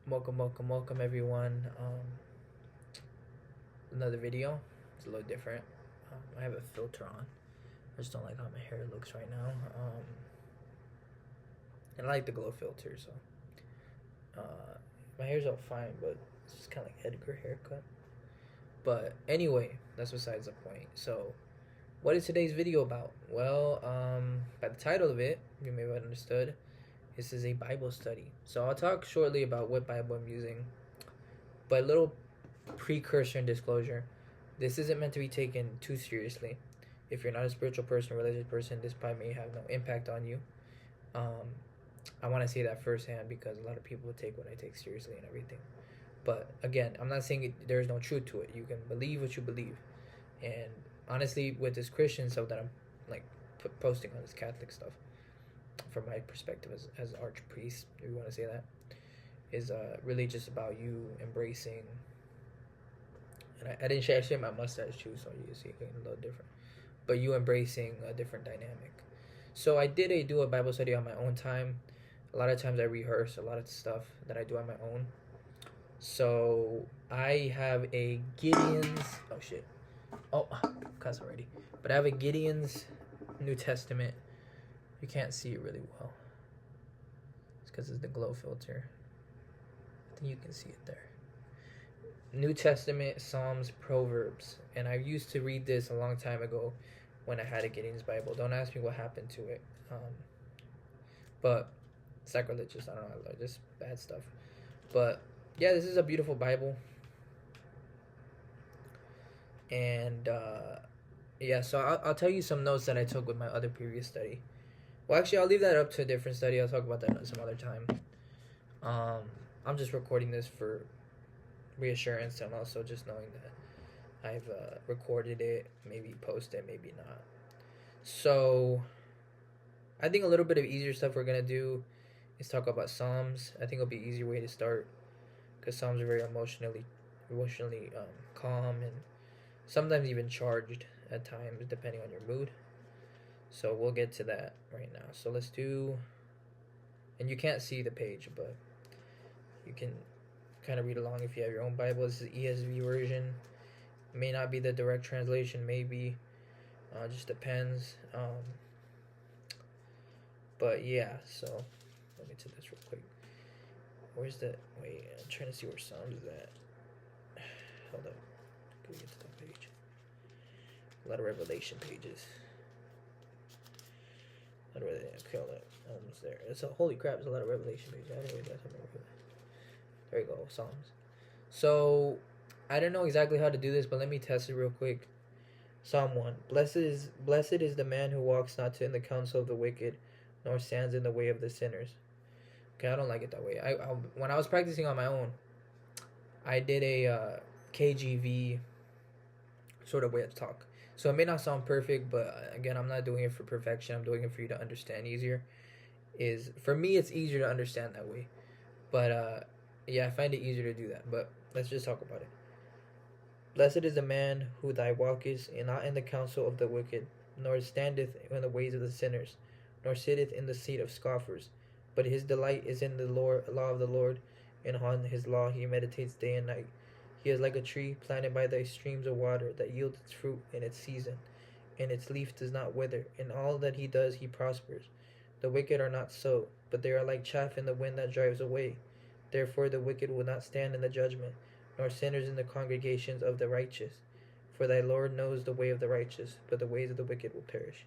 Welcome everyone. Another video. It's a little different. I have a filter on. I just don't like how my hair looks right now. And I like the glow filter, so my hair's all fine, but it's just kind of like Edgar haircut. But anyway, that's besides the point. So, what is today's video about? Well, by the title of it, you may have understood. This is a Bible study. So I'll talk shortly about what Bible I'm using, but a little precursor and disclosure. This isn't meant to be taken too seriously. If you're not a spiritual person, religious person, this probably may have no impact on you. Um, I want to say that firsthand because a lot of people take what I take seriously and everything. But again, I'm not saying there's no truth to it. You can believe what you believe. And honestly, with this Christian stuff that I'm like posting on this Catholic stuff, from my perspective as archpriest, if you want to say that, is really just about you embracing. And I didn't shave my mustache too, so you see it a little different. But you embracing a different dynamic. So I did do a Bible study on my own time. A lot of times I rehearse a lot of stuff that I do on my own. So I have a Gideon's. Oh shit. Oh, cuss already. But I have a Gideon's New Testament. You can't see it really well. It's because it's the glow filter. I think you can see it there. New Testament, Psalms, Proverbs. And I used to read this a long time ago when I had a Gideon's Bible. Don't ask me what happened to it. But sacrilegious, I don't know, just bad stuff. But yeah, this is a beautiful Bible. And yeah, so I'll tell you some notes that I took with my other previous study. Well, actually, I'll leave that up to a different study. I'll talk about that some other time. I'm just recording this for reassurance and also just knowing that I've recorded it, maybe post it, maybe not. So I think a little bit of easier stuff we're gonna do is talk about Psalms. I think it'll be an easier way to start because Psalms are very emotionally calm and sometimes even charged at times depending on your mood. So we'll get to that right now. So let's do, and you can't see the page, but you can kind of read along if you have your own Bible. This is ESV version. It may not be the direct translation, maybe. Just depends. But yeah, so let me do this real quick. Where's the, wait, I'm trying to see where Psalms is at. Hold up. Can we get to that page? A lot of Revelation pages. Okay, hold up. Almost there. It's a, holy crap, there's a lot of Revelation pages. Anyway, that's there you go, Psalms. So, I don't know exactly how to do this, but let me test it real quick. Psalm 1. Blessed is the man who walks not in the counsel of the wicked, nor stands in the way of the sinners. Okay, I don't like it that way. I when I was practicing on my own, I did a KJV sort of way of talk. So it may not sound perfect, but again, I'm not doing it for perfection. I'm doing it for you to understand easier. Is for me, it's easier to understand that way. But yeah, I find it easier to do that. But let's just talk about it. Blessed is the man who thy walk is, and not in the counsel of the wicked, nor standeth in the ways of the sinners, nor sitteth in the seat of scoffers. But his delight is in the law of the Lord, and on his law he meditates day and night. He is like a tree planted by the streams of water, that yields its fruit in its season, and its leaf does not wither. In all that he does he prospers. The wicked are not so, but they are like chaff in the wind that drives away. Therefore the wicked will not stand in the judgment, nor sinners in the congregations of the righteous. For thy Lord knows the way of the righteous, but the ways of the wicked will perish.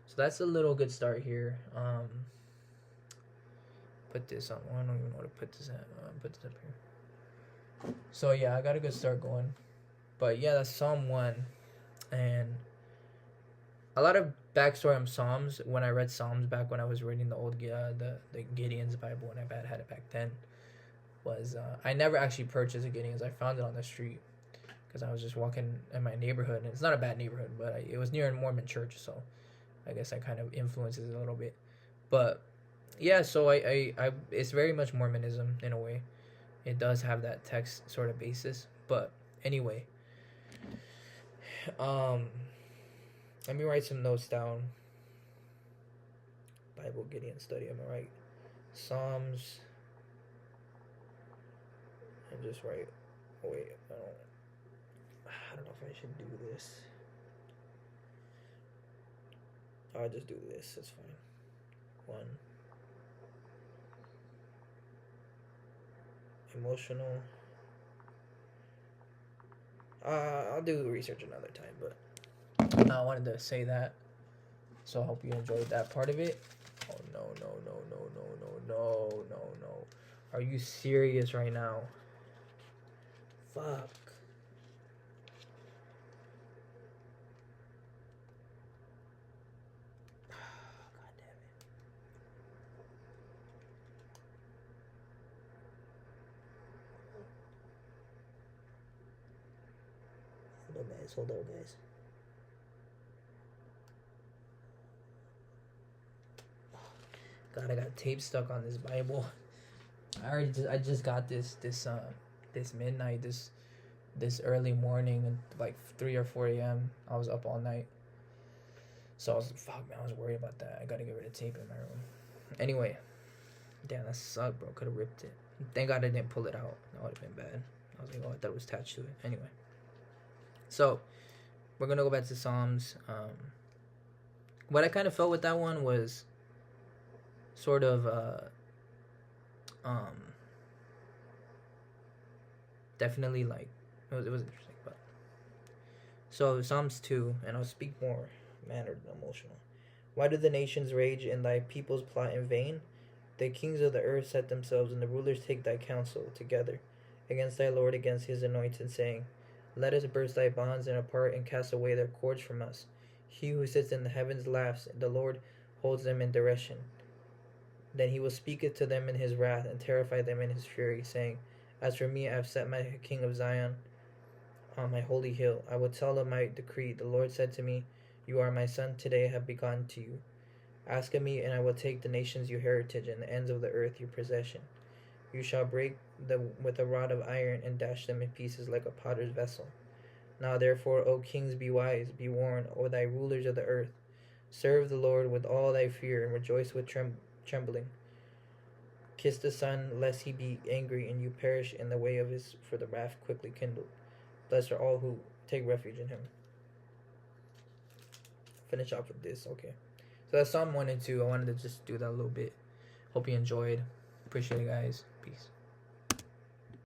So that's a little good start here. Put this on. I don't even know where to put this at. Put this up here. So yeah, I got a good start going. But yeah, that's Psalm 1. And a lot of backstory on Psalms. When I read Psalms back when I was reading the old the Gideon's Bible when I had it back then, was I never actually purchased a Gideon's. I found it on the street because I was just walking in my neighborhood, and it's not a bad neighborhood, but it was near a Mormon church, so I guess that kind of influences it a little bit. But yeah, so I it's very much Mormonism in a way. It does have that text sort of basis, but anyway, um, let me write some notes down. Bible Gideon study. I'm gonna write Psalms just write. Wait, I don't know if I should do this. I'll just do this. It's fine. One. Emotional. I'll do research another time, but I wanted to say that. So I hope you enjoyed that part of it. Oh no. Are you serious right now? Fuck. God damn it. Hold on, guys. God, I got tape stuck on this Bible. I just got this midnight, this early morning, like 3 or 4 a.m. I was up all night. So I was like, fuck, man, I was worried about that. I gotta get rid of tape in my room. Anyway, damn, that sucked, bro. Could have ripped it. Thank God I didn't pull it out. That would have been bad. I was like, oh, I thought it was attached to it. Anyway. So, we're gonna go back to Psalms. What I kind of felt with that one was sort of definitely like it was interesting. But so Psalms 2, and I'll speak more mannered and emotional. Why do the nations rage and thy peoples plot in vain? The kings of the earth set themselves, and the rulers take thy counsel together against thy Lord, against his anointed, saying, let us burst thy bonds and apart, and cast away their cords from us. He who sits in the heavens laughs, and the Lord holds them in derision. Then he will speak it to them in his wrath, and terrify them in his fury, saying, as for me, I have set my king of Zion on my holy hill. I will tell of my decree. The Lord said to me, you are my son, today I have begotten to you. Ask of me, and I will take the nations your heritage, and the ends of the earth your possession. You shall break them with a rod of iron, and dash them in pieces like a potter's vessel. Now therefore, O kings, be wise, be warned, O thy rulers of the earth. Serve the Lord with all thy fear, and rejoice with trembling. Kiss the Son, lest he be angry, and you perish in the way of his, for the wrath quickly kindled. Blessed are all who take refuge in him. Finish off with this, okay. So that's Psalm 1 and 2. I wanted to just do that a little bit. Hope you enjoyed. Appreciate it, guys. Peace.